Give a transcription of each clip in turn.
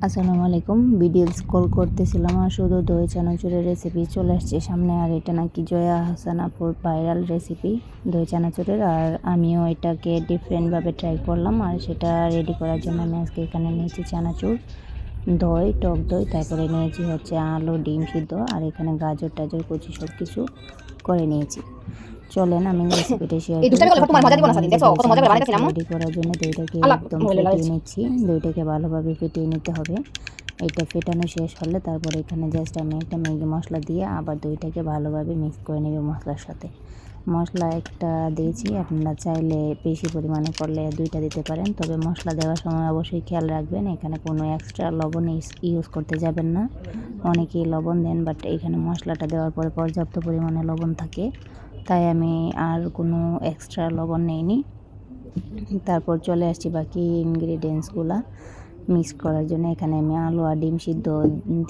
আসসালামু আলাইকুম। Video scroll করতেছিলাম আর শুধু দই চানাচুরের রেসিপি চলে আসছে সামনে। আর এটা নাকি জয়া হাসান আপুর ভাইরাল রেসিপি দই চানাচুরের। আর আমিও এটাকে ডিফারেন্টভাবে ট্রাই করলাম। আর সেটা রেডি করার জন্য আমি আজকে এখানে নিয়েছি চানাচুর, দই, টক দই, তারপরে নিয়েছি হচ্ছে আলু, ডিম সিদ্ধ, আর এখানে গাজর টাজর কুচি সব কিছু করে নিয়েছি। চলেন আমি রেসিপিটা শেয়ার করি। রেডি করার জন্য দইটাকে একদম ফেটিয়ে নিচ্ছি। দইটাকে ভালোভাবে ফেটিয়ে নিতে হবে। এটা ফেটানো শেষ হলে তারপরে এখানে জাস্ট আমি একটা ম্যাগি মশলা দিয়ে আবার দইটাকে ভালোভাবে মিক্স করে নেব মশলার সাথে। মশলা একটা দিয়েছি, আপনারা চাইলে বেশি পরিমাণে করলে দুইটা দিতে পারেন। তবে মশলা দেওয়ার সময় অবশ্যই খেয়াল রাখবেন এখানে কোনো এক্সট্রা লবণ ইউজ করতে যাবেন না। অনেকেই লবণ দেন, বাট এখানে মশলাটা দেওয়ার পরে পর্যাপ্ত পরিমাণে লবণ থাকে, তাই আমি আর কোনো এক্সট্রা লবণ নেইনি। তারপর চলে আসছি বাকি ইনগ্রিডিয়েন্টসগুলো মিক্স করার জন্য। এখানে আমি আলু আর ডিম সিদ্ধ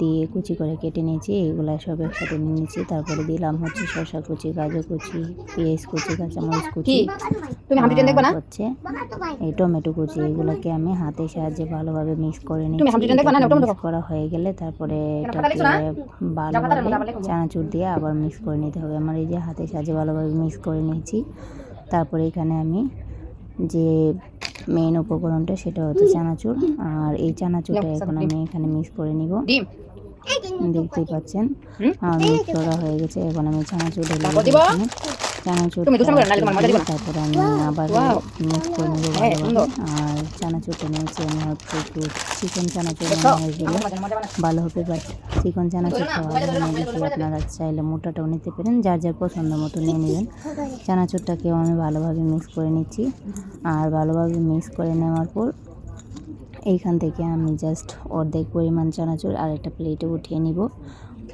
দিয়ে কুচি করে কেটে নিয়েছি, এগুলো সব একসাথে নিয়ে নিয়েছি। তারপরে দিলাম হচ্ছে শসা কুচি, গাজর কুচি, পেঁয়াজ কুচি, কাঁচামরিচ কুচি, হচ্ছে এই টমেটো কুচি। এগুলোকে আমি হাতের সাহায্যে ভালোভাবে মিক্স করে নিচ্ছি। মিক্স করা হয়ে গেলে তারপরে এটাকে ভালোভাবে চানাচুর দিয়ে আবার মিক্স করে নিতে হবে। আমার এই যে হাতের সাহায্যে ভালোভাবে মিক্স করে নিয়েছি। তারপরে এখানে আমি যে মেইন উপকরণটা সেটা হচ্ছে চানাচুর। আর এই চানাচুরটা এখন আমি এখানে মিক্স করে নিব। দেখতেই পাচ্ছেন মিক্স করা হয়ে গেছে। এখন আমি চানাচুর ঢেলে দিব। তারপরে আমি আবার মিক্স করে নেবো ভালোভাবে। আর চানাচুরটা নিয়েছি আমি হচ্ছে একটু চিকেন চানাচুর ভালো হবে, বাট চিকেন চানাচুর খাওয়া বেশি। আপনারা চাইলে মোটাটাও নিতে পারেন, যার যার পছন্দ মতো নিয়ে নেবেন। চানাচুরটাকেও আমি ভালোভাবে মিক্স করে নিচ্ছি। আর ভালোভাবে মিক্স করে নেওয়ার পর এইখান থেকে আমি জাস্ট অর্ধেক পরিমাণ চানাচুর আরেকটা প্লেটে উঠিয়ে নিব।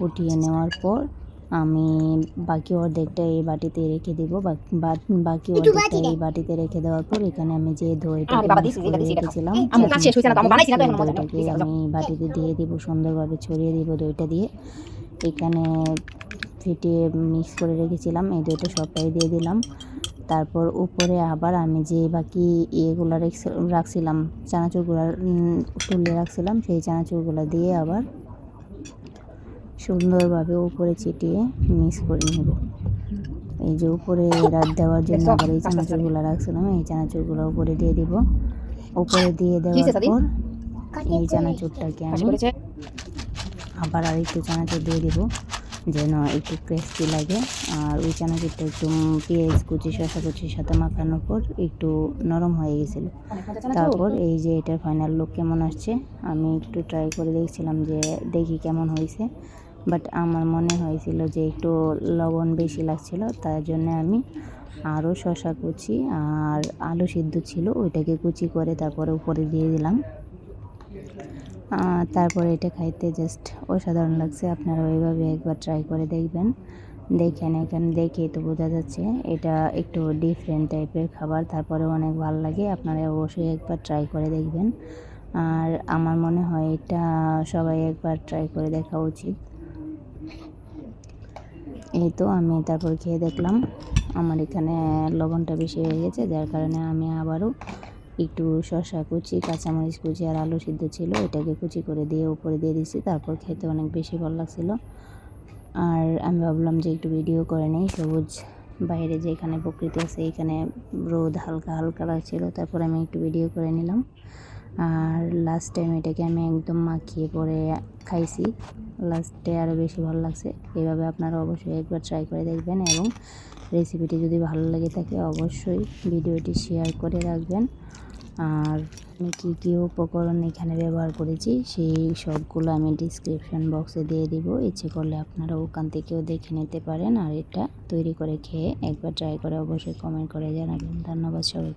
উঠিয়ে নেওয়ার পর আমি বাকি অর্ধেকটা এই বাটিতে রেখে দেবো। বাকি অর্ধেকটা এই বাটিতে রেখে দেওয়ার পর এখানে আমি যে দইটা রেখেছিলাম দইটাকে আমি বাটিতে দিয়ে দিব, সুন্দরভাবে ছড়িয়ে দিব দইটা দিয়ে। এখানে ফেটিয়ে মিক্স করে রেখেছিলাম এই দইটা সবটাই দিয়ে দিলাম। তারপর উপরে আবার আমি যে বাকি ইয়েগুলো রাখছিলাম, চানাচুরগুলো তুলে রাখছিলাম, সেই চানাচুরগুলো দিয়ে আবার সুন্দরভাবে উপরে ছিটিয়ে মিক্স করে নেব। এই যে উপরে রাত দেওয়ার জন্য আবার এই চানাচুরগুলো রাখছিলাম, এই চানাচুরগুলো উপরে দিয়ে দিব। উপরে দিয়ে দেওয়ার পর এই চানাচুরটাকে আমি আবার আর একটু চানাচুর দিয়ে দিব যেন একটু ক্রিস্পি লাগে। আর ওই চানাচুরটা একটু পেঁয়াজ কুচি, শসা কুচির সাথে মাখানোর পর একটু নরম হয়ে গেছিলো। তারপর এই যে এটার ফাইনাল লুক কেমন আসছে আমি একটু ট্রাই করে দেখছিলাম যে দেখি কেমন হয়েছে। বাট আমার মনে হয়েছিল যে একটু লবণ বেশি লাগছিল, তার জন্য আমি আরও শসা কুচি আর আলু সিদ্ধ ছিল ওইটাকে কুচি করে তারপরে উপরে দিয়ে দিলাম। তারপরে এটা খাইতে জাস্ট অসাধারণ লাগছে। আপনারা ওইভাবে একবার ট্রাই করে দেখবেন। দেখেন এখানে দেখেই তো বোঝা যাচ্ছে এটা একটু ডিফারেন্ট টাইপের খাবার, তারপরে অনেক ভালো লাগে। আপনারা অবশ্যই একবার ট্রাই করে দেখবেন। আর আমার মনে হয় এটা সবাই একবার ট্রাই করে দেখা উচিত। এই তো আমি তারপর খেয়ে দেখলাম আমার এখানে লবণটা বেশি হয়ে গেছে, যার কারণে আমি আবারও একটু শসা কুচি, কাঁচামরিচ কুচি আর আলু সিদ্ধ ছিল এটাকে কুচি করে দিয়ে উপরে দিয়ে দিচ্ছি। তারপর খেতে অনেক বেশি ভালো লাগছিলো। আর আমি ভাবলাম যে একটু ভিডিও করে নেই। সবুজ বাইরে যেখানে প্রকৃতি আছে এখানে রোদ হালকা হালকা লাগছিলো, তারপর আমি একটু ভিডিও করে নিলাম। আর লাস্ট টাইম এটাকে আমি একদম মাখিয়ে পরে খাইছি, লাস্টে আরও বেশি ভালো লাগছে। এভাবে আপনারা অবশ্যই একবার ট্রাই করে দেখবেন এবং রেসিপিটি যদি ভালো লেগে থাকে অবশ্যই ভিডিওটি শেয়ার করে রাখবেন। আর আমি কী কী উপকরণ এখানে ব্যবহার করেছি সেই সবগুলো আমি ডিসক্রিপশন বক্সে দিয়ে দিব, ইচ্ছে করলে আপনারা ওখান থেকেও দেখে নিতে পারেন। আর এটা তৈরি করে খেয়ে একবার ট্রাই করে অবশ্যই কমেন্ট করে জানাবেন। ধন্যবাদ সবাই।